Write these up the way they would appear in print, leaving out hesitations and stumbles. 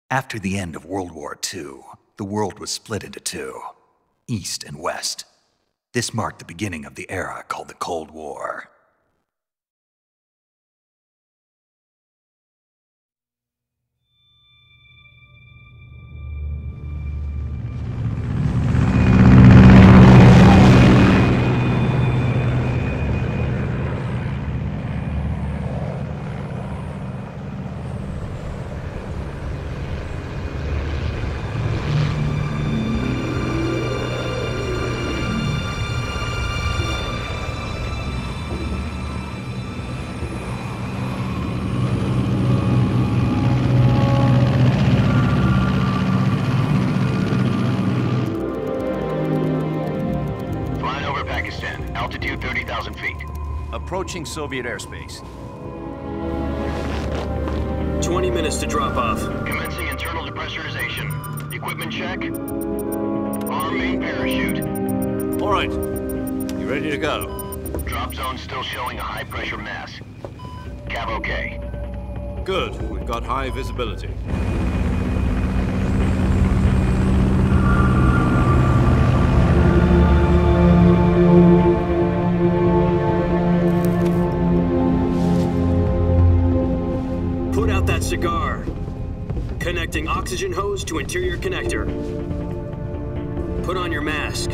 After the end of World War II, the world was split into two, East and West. This marked the beginning of the era called the Cold War. Altitude 30,000 feet. Approaching Soviet airspace. 20 minutes to drop off. Commencing internal depressurization. Equipment check. Arm main parachute. All right. You ready to go? Drop zone still showing a high pressure mass. Cav okay. Good. We've got high visibility. Put out that cigar. Connecting oxygen hose to interior connector. Put on your mask.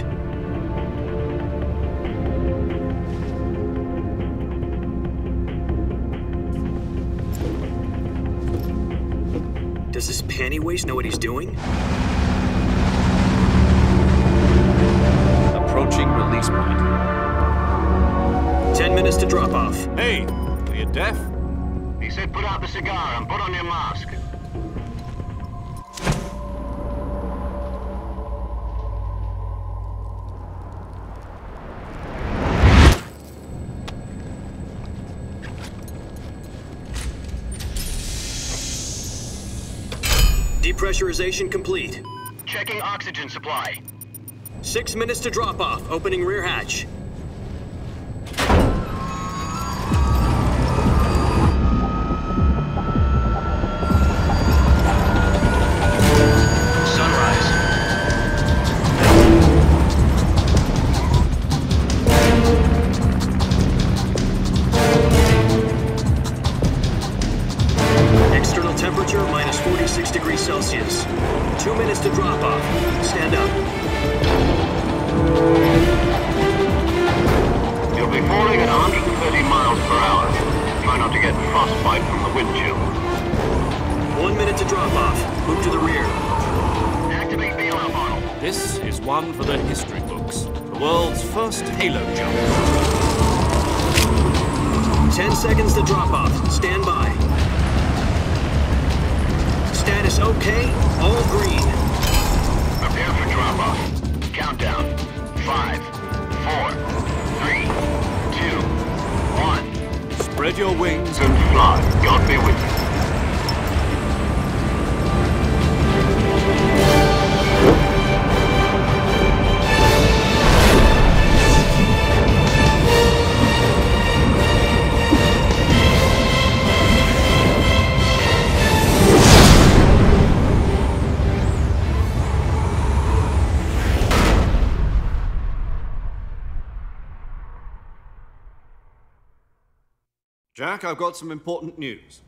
Does this panty waste know what he's doing? Approaching release point. 10 minutes to drop off. Hey, are you deaf? He said put out the cigar and put on your mask. Depressurization complete. Checking oxygen supply. 6 minutes to drop off. Opening rear hatch. Temperature minus 46 degrees Celsius. 2 minutes to drop off. Stand up. You'll be falling at 130 miles per hour. Try not to get frostbite from the wind chill. 1 minute to drop off. Move to the rear. Activate bailout model. This is one for the history books. The world's first halo jump. 10 seconds to drop off. Stand by. Status okay, all green. Prepare for drop-off. Countdown. 5, 4, 3, 2, 1. Spread your wings And fly. God be with you. Jack, I've got some important news.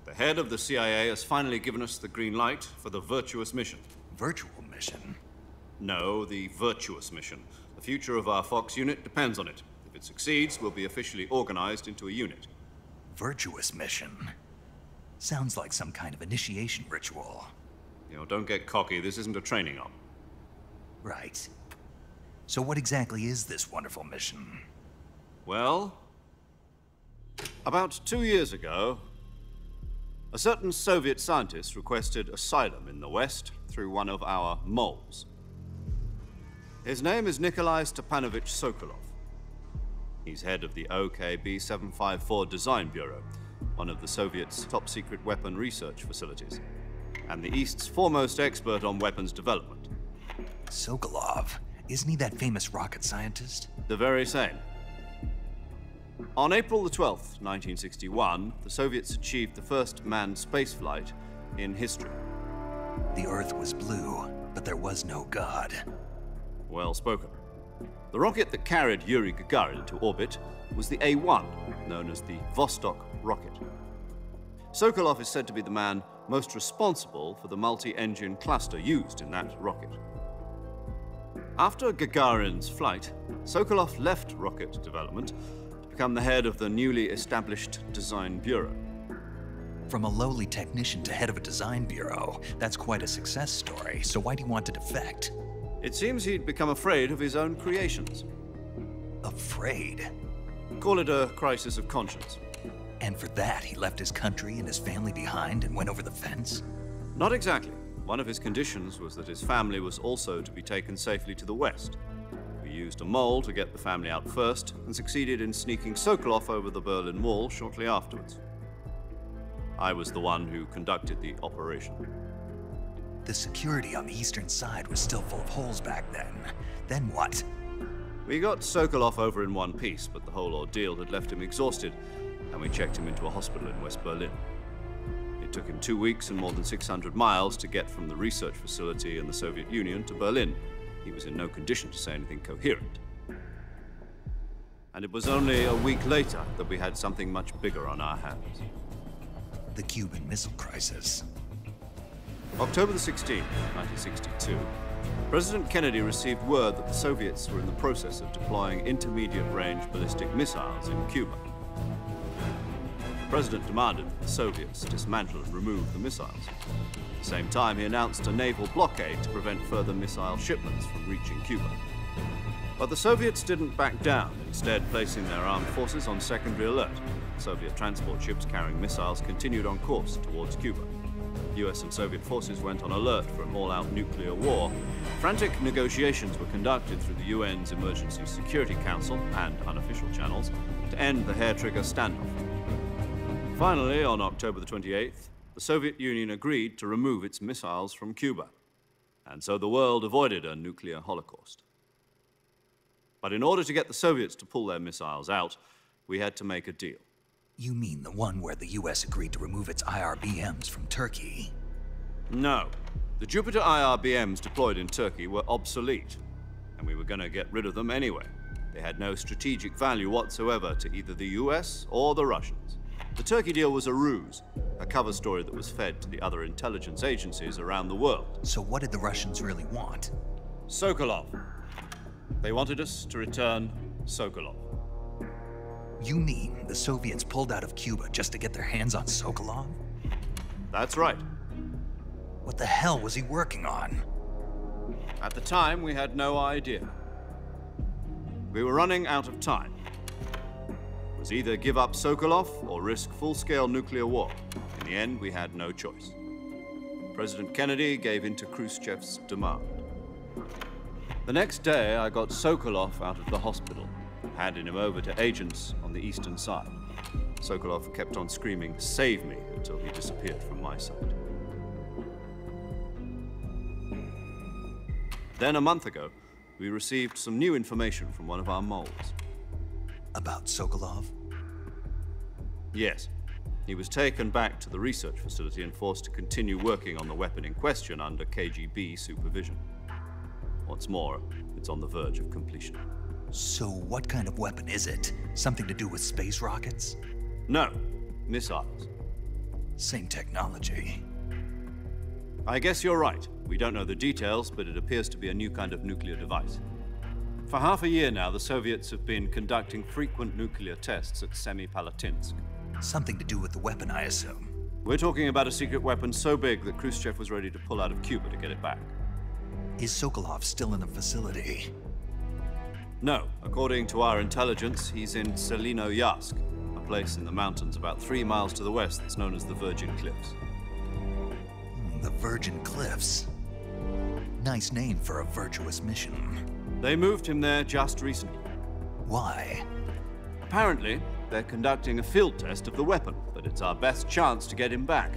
The head of the CIA has finally given us the green light for the Virtuous mission. Virtual mission? No, the Virtuous mission. The future of our Fox unit depends on it. If it succeeds, we'll be officially organized into a unit. Virtuous mission? Sounds like some kind of initiation ritual. You know, don't get cocky. This isn't a training op. Right. So what exactly is this wonderful mission? Well, about 2 years ago, a certain Soviet scientist requested asylum in the West through one of our moles. His name is Nikolai Stepanovich Sokolov. He's head of the OKB-754 Design Bureau, one of the Soviets' top-secret weapon research facilities, and the East's foremost expert on weapons development. Sokolov? Isn't he that famous rocket scientist? The very same. On April the 12th, 1961, the Soviets achieved the first manned spaceflight in history. The Earth was blue, but there was no God. Well spoken. The rocket that carried Yuri Gagarin to orbit was the A-1, known as the Vostok rocket. Sokolov is said to be the man most responsible for the multi-engine cluster used in that rocket. After Gagarin's flight, Sokolov left rocket development to become the head of the newly established Design Bureau. From a lowly technician to head of a design bureau, that's quite a success story, so why do you want to defect? It seems he'd become afraid of his own creations. Afraid? Call it a crisis of conscience. And for that, he left his country and his family behind and went over the fence? Not exactly. One of his conditions was that his family was also to be taken safely to the west. We used a mole to get the family out first and succeeded in sneaking Sokolov over the Berlin Wall shortly afterwards. I was the one who conducted the operation. The security on the eastern side was still full of holes back then. Then what? We got Sokolov over in one piece, but the whole ordeal had left him exhausted, and we checked him into a hospital in West Berlin. It took him 2 weeks and more than 600 miles to get from the research facility in the Soviet Union to Berlin. He was in no condition to say anything coherent. And it was only a week later that we had something much bigger on our hands. The Cuban Missile Crisis. October the 16th, 1962, President Kennedy received word that the Soviets were in the process of deploying intermediate-range ballistic missiles in Cuba. The President demanded that the Soviets dismantle and remove the missiles. At the same time, he announced a naval blockade to prevent further missile shipments from reaching Cuba. But the Soviets didn't back down, instead placing their armed forces on secondary alert. Soviet transport ships carrying missiles continued on course towards Cuba. US and Soviet forces went on alert for an all-out nuclear war. Frantic negotiations were conducted through the UN's Emergency Security Council and unofficial channels to end the hair-trigger standoff. Finally, on October the 28th, the Soviet Union agreed to remove its missiles from Cuba. And so the world avoided a nuclear holocaust. But in order to get the Soviets to pull their missiles out, we had to make a deal. You mean the one where the US agreed to remove its IRBMs from Turkey? No. The Jupiter IRBMs deployed in Turkey were obsolete, and we were going to get rid of them anyway. They had no strategic value whatsoever to either the US or the Russians. The Turkey deal was a ruse, a cover story that was fed to the other intelligence agencies around the world. So what did the Russians really want? Sokolov. They wanted us to return Sokolov. You mean the Soviets pulled out of Cuba just to get their hands on Sokolov? That's right. What the hell was he working on? At the time, we had no idea. We were running out of time. It was either give up Sokolov or risk full-scale nuclear war. In the end, we had no choice. President Kennedy gave in to Khrushchev's demand. The next day, I got Sokolov out of the hospital, handing him over to agents on the eastern side. Sokolov kept on screaming, "Save me," until he disappeared from my side. Then a month ago, we received some new information from one of our moles. About Sokolov? Yes. He was taken back to the research facility and forced to continue working on the weapon in question under KGB supervision. What's more, it's on the verge of completion. So what kind of weapon is it? Something to do with space rockets? No, missiles. Same technology. I guess you're right. We don't know the details, but it appears to be a new kind of nuclear device. For half a year now, the Soviets have been conducting frequent nuclear tests at Semipalatinsk. Something to do with the weapon, I assume. We're talking about a secret weapon so big that Khrushchev was ready to pull out of Cuba to get it back. Is Sokolov still in the facility? No. According to our intelligence, he's in Selinoyarsk, a place in the mountains about 3 miles to the west that's known as the Virgin Cliffs. The Virgin Cliffs. Nice name for a virtuous mission. They moved him there just recently. Why? Apparently, they're conducting a field test of the weapon, but it's our best chance to get him back.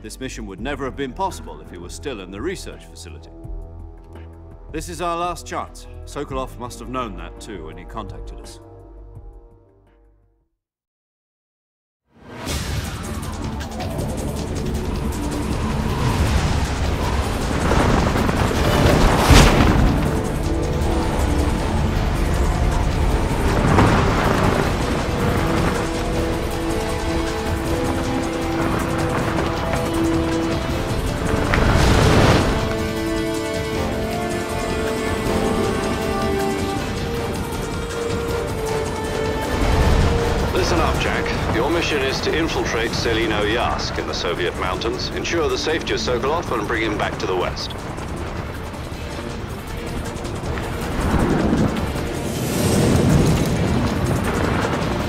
This mission would never have been possible if he was still in the research facility. This is our last chance. Sokolov must have known that too when he contacted us. up, Jack. Your mission is to infiltrate Selino Yask in the Soviet mountains, ensure the safety of Sokolov, and bring him back to the West.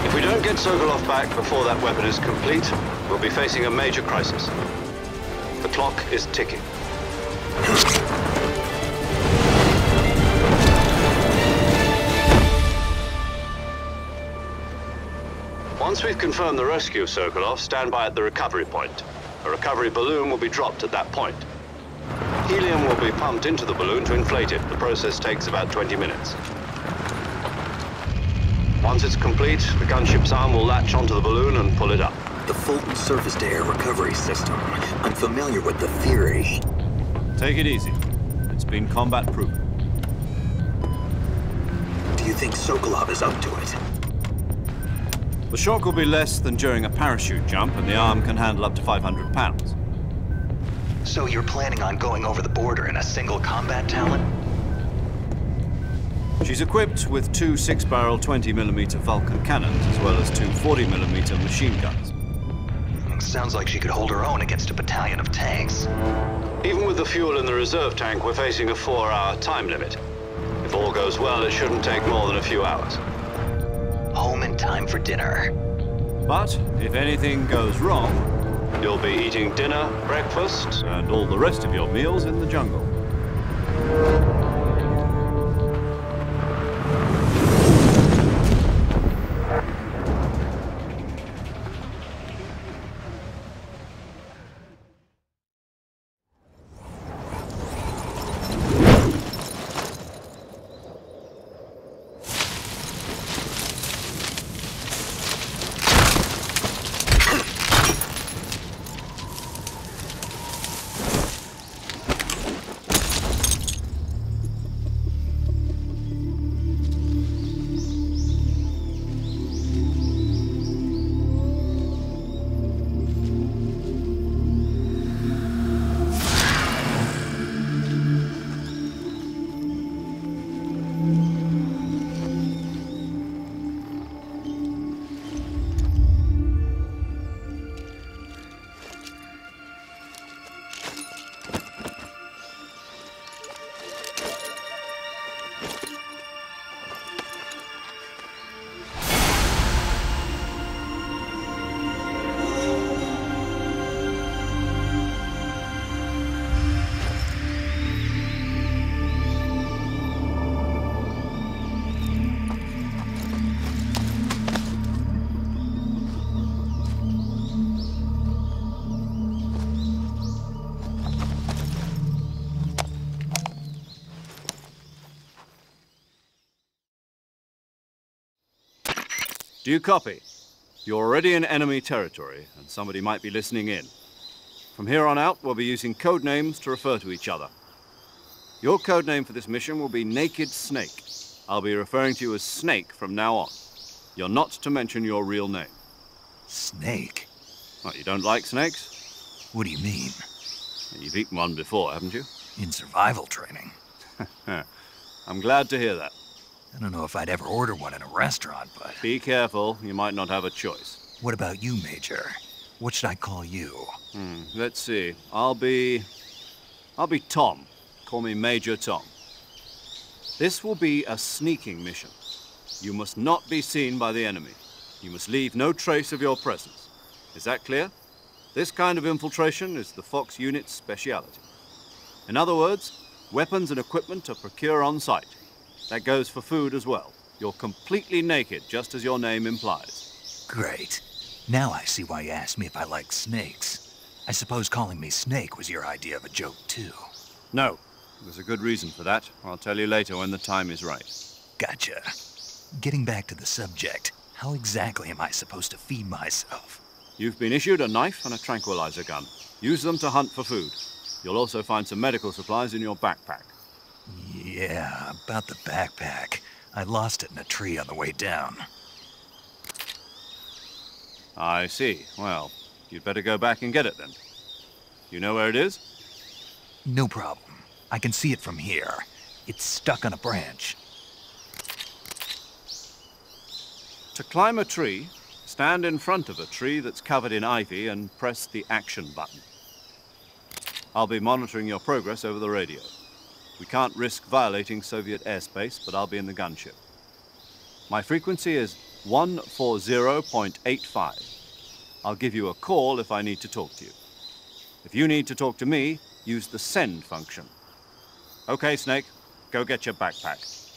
If we don't get Sokolov back before that weapon is complete, we'll be facing a major crisis. The clock is ticking. Once we've confirmed the rescue of Sokolov, stand by at the recovery point. A recovery balloon will be dropped at that point. Helium will be pumped into the balloon to inflate it. The process takes about 20 minutes. Once it's complete, the gunship's arm will latch onto the balloon and pull it up. The Fulton surface-to-air recovery system. I'm familiar with the theory. Take it easy. It's been combat-proven. Do you think Sokolov is up to it? The shock will be less than during a parachute jump, and the arm can handle up to 500 pounds. So you're planning on going over the border in a single combat talent? She's equipped with two 6-barrel 20mm Vulcan cannons, as well as two 40mm machine guns. Sounds like she could hold her own against a battalion of tanks. Even with the fuel in the reserve tank, we're facing a 4-hour time limit. If all goes well, it shouldn't take more than a few hours. Home in time for dinner. But if anything goes wrong, You'll be eating dinner, breakfast, and all the rest of your meals in the jungle. Do you copy? You're already in enemy territory, and somebody might be listening in. From here on out, we'll be using code names to refer to each other. Your code name for this mission will be Naked Snake. I'll be referring to you as Snake from now on. You're not to mention your real name. Snake? What, you don't like snakes? What do you mean? You've eaten one before, haven't you? In survival training. I'm glad to hear that. I don't know if I'd ever order one in a restaurant, but... Be careful, you might not have a choice. What about you, Major? What should I call you? Let's see. I'll be Tom. Call me Major Tom. This will be a sneaking mission. You must not be seen by the enemy. You must leave no trace of your presence. Is that clear? This kind of infiltration is the Fox unit's speciality. In other words, weapons and equipment are procured on site. That goes for food as well. You're completely naked, just as your name implies. Great. Now I see why you asked me if I like snakes. I suppose calling me Snake was your idea of a joke, too. No. There's a good reason for that. I'll tell you later when the time is right. Gotcha. Getting back to the subject, how exactly am I supposed to feed myself? You've been issued a knife and a tranquilizer gun. Use them to hunt for food. You'll also find some medical supplies in your backpack. Yeah, about the backpack. I lost it in a tree on the way down. I see. Well, you'd better go back and get it then. You know where it is? No problem. I can see it from here. It's stuck on a branch. To climb a tree, Stand in front of a tree that's covered in ivy and press the action button. I'll be monitoring your progress over the radio. We can't risk violating Soviet airspace, but I'll be in the gunship. My frequency is 140.85. I'll give you a call if I need to talk to you. If you need to talk to me, use the send function. Okay, Snake, go get your backpack.